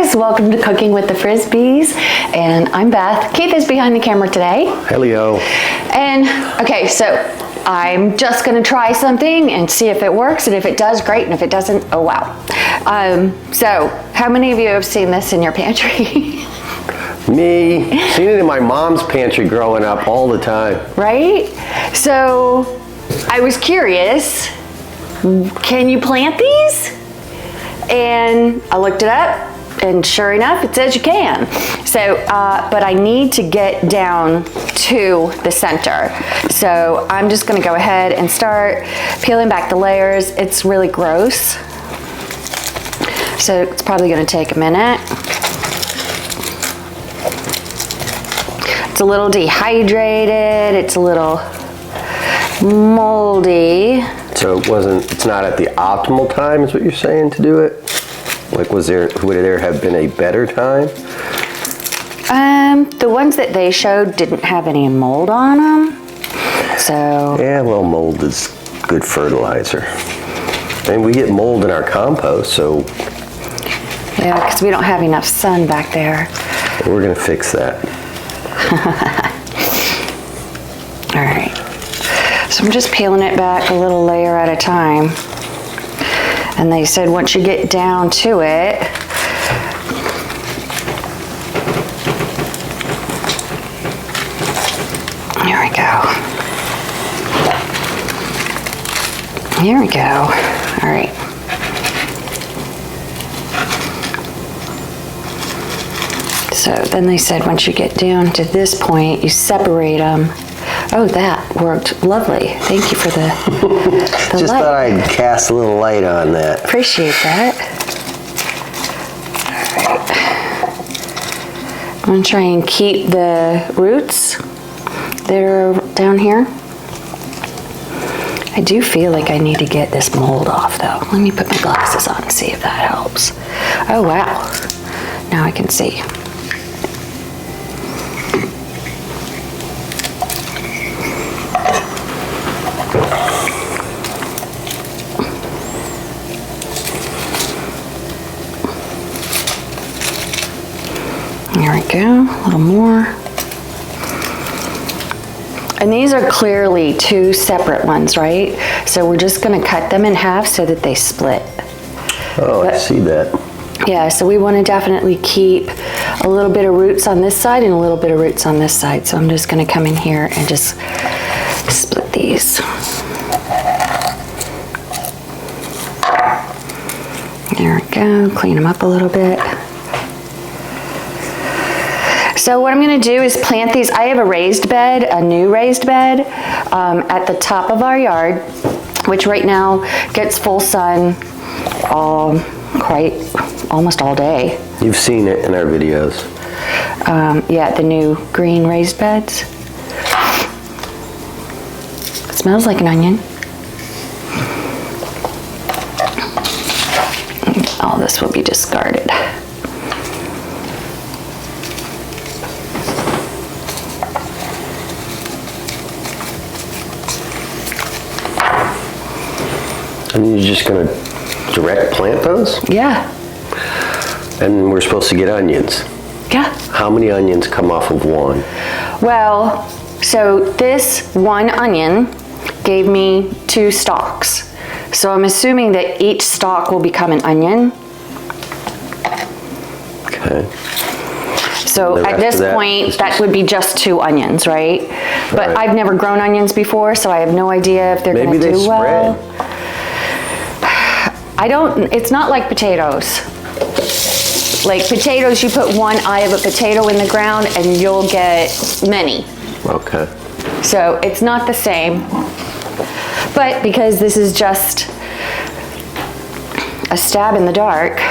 guys, welcome to Cooking with the Frisbys, and I'm Beth. Keith is behind the camera today. Hello. And okay, so I'm just gonna try something and see if it works, and if it does, great, and if it doesn't, oh wow. So how many of you have seen this in your pantry? Me, seen it in my mom's pantry growing up all the time. Right? So I was curious, can you plant these? And I looked it up, and sure enough, it says you can. So, but I need to get down to the center. So I'm just gonna go ahead and start peeling back the layers. It's really gross, so it's probably gonna take a minute. It's a little dehydrated, it's a little moldy. So it's not at the optimal time, is what you're saying, to do it? Like, would there have been a better time? The ones that they showed didn't have any mold on them, so. Yeah, well, mold is good fertilizer. And we get mold in our compost, so. Yeah, because we don't have enough sun back there. We're gonna fix that. All right. So I'm just peeling it back a little layer at a time. And they said once you get down to it, here we go. Here we go. All right. So then they said once you get down to this point, you separate them. Oh, that worked lovely. Thank you for the Just light. thought I'd cast a little light on that. Appreciate that. All right. I'm gonna try and keep the roots that are down here. I do feel like I need to get this mold off though. Let me put my glasses on and see if that helps. Oh wow, now I can see. There we go, a little more. And these are clearly two separate ones, right? So we're just gonna cut them in half so that they split. Oh, I see that. Yeah, so we wanna definitely keep a little bit of roots on this side and a little bit of roots on this side. So I'm just gonna come in here and just split these. There we go, clean them up a little bit. So what I'm gonna do is plant these. I have a raised bed, a new raised bed at the top of our yard, which right now gets full sun almost all day. You've seen it in our videos. Yeah, the new green raised beds. It smells like an onion. All this will be discarded. And you're just gonna direct plant those? Yeah. And we're supposed to get onions. Yeah. How many onions come off of one? Well, so this one onion gave me 2 stalks. So I'm assuming that each stalk will become an onion. Okay. So at this point, that would be just 2 onions, right? But I've never grown onions before, so I have no idea if they're gonna do well. Maybe they spread. It's not like potatoes. Like potatoes, you put one eye of a potato in the ground and you'll get many. Okay. So it's not the same. But because this is just a stab in the dark,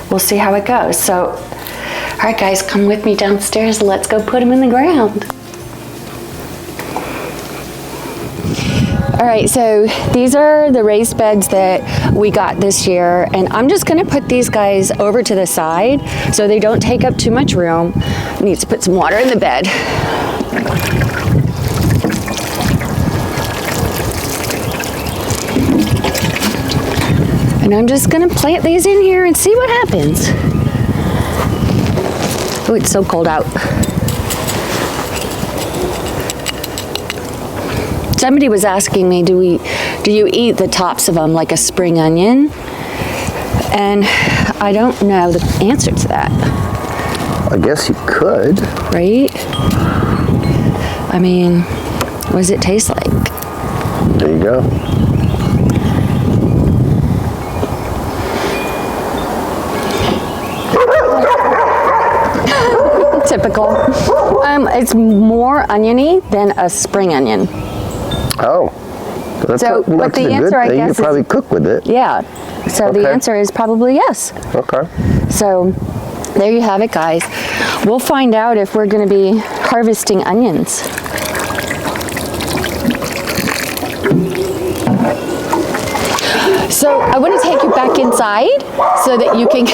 we'll see how it goes. So, all right guys, come with me downstairs. Let's go put them in the ground. All right, so these are the raised beds that we got this year, and I'm just gonna put these guys over to the side so they don't take up too much room. Needs to put some water in the bed. And I'm just gonna plant these in here and see what happens. Oh, it's so cold out. Somebody was asking me, do you eat the tops of them like a spring onion? And I don't know the answer to that. I guess you could. Right? I mean, what does it taste like? There you go. Typical. It's more oniony than a spring onion. Oh. That's but the answer, I guess, you could probably cook with it. Yeah. So the answer is probably yes. Okay. So there you have it, guys. We'll find out if we're going to be harvesting onions. So I want to take you back inside so that you can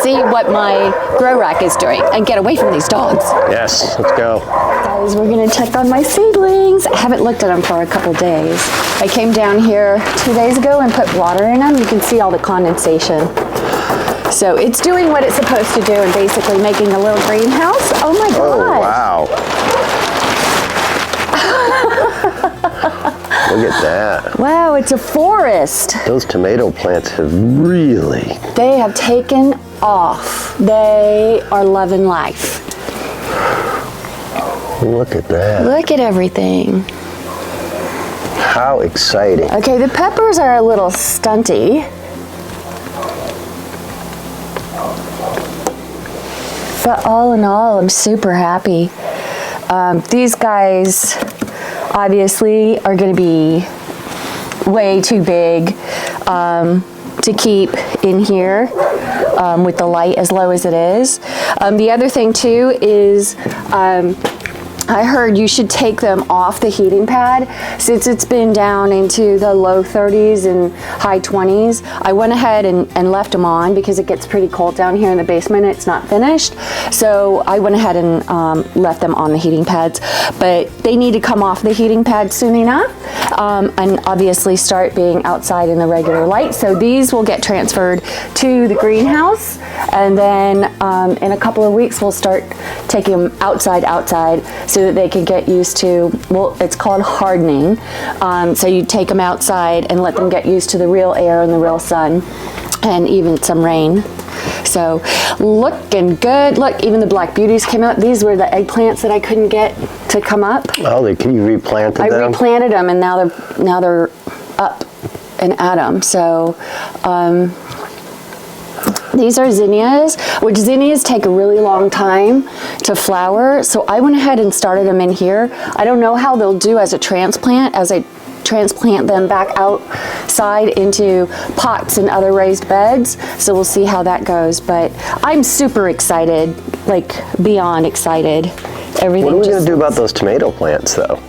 see what my grow rack is doing and get away from these dogs. Yes, let's go. Guys, we're going to check on my seedlings. I haven't looked at them for a couple days. I came down here 2 days ago and put water in them. You can see all the condensation. So it's doing what it's supposed to do and basically making a little greenhouse. Oh my gosh. Oh, wow. Look at that. Wow, it's a forest. Those tomato plants have really... They have taken off. They are loving life. Look at that. Look at everything. How exciting. Okay, the peppers are a little stunty. But all in all, I'm super happy. These guys obviously are going to be way too big to keep in here with the light as low as it is. The other thing too is I heard you should take them off the heating pad since it's been down into the low 30s and high 20s. I went ahead and left them on because it gets pretty cold down here in the basement. It's not finished. So I went ahead and left them on the heating pads, but they need to come off the heating pad soon enough and obviously start being outside in the regular light. So these will get transferred to the greenhouse, and then in a couple of weeks we'll start taking them outside so that they can get used to, well, it's called hardening. So you take them outside and let them get used to the real air and the real sun and even some rain. So looking good. Look, even the black beauties came out. These were the eggplants that I couldn't get to come up. Oh, can you replant them? I replanted them and now they're up and at them. So these are zinnias, which zinnias take a really long time to flower. So I went ahead and started them in here. I don't know how they'll do as a transplant, as I transplant them back outside into pots and other raised beds. So we'll see how that goes. But I'm super excited, like beyond excited. Everything. What are we going to do about those tomato plants, though?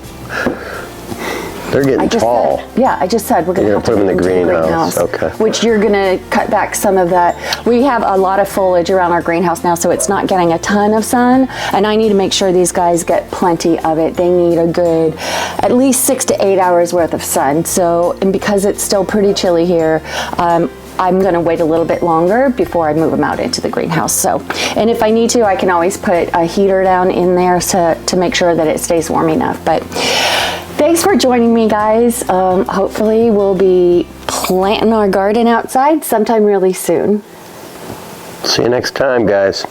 They're getting tall. I just said we're going to have to put them in the greenhouse. Okay. Which you're going to cut back some of that. We have a lot of foliage around our greenhouse now, so it's not getting a ton of sun. And I need to make sure these guys get plenty of it. They need a good, at least 6 to 8 hours worth of sun. So, and because it's still pretty chilly here, I'm going to wait a little bit longer before I move them out into the greenhouse. So, and if I need to, I can always put a heater down in there to make sure that it stays warm enough. But thanks for joining me, guys. Hopefully we'll be planting our garden outside sometime really soon. See you next time, guys.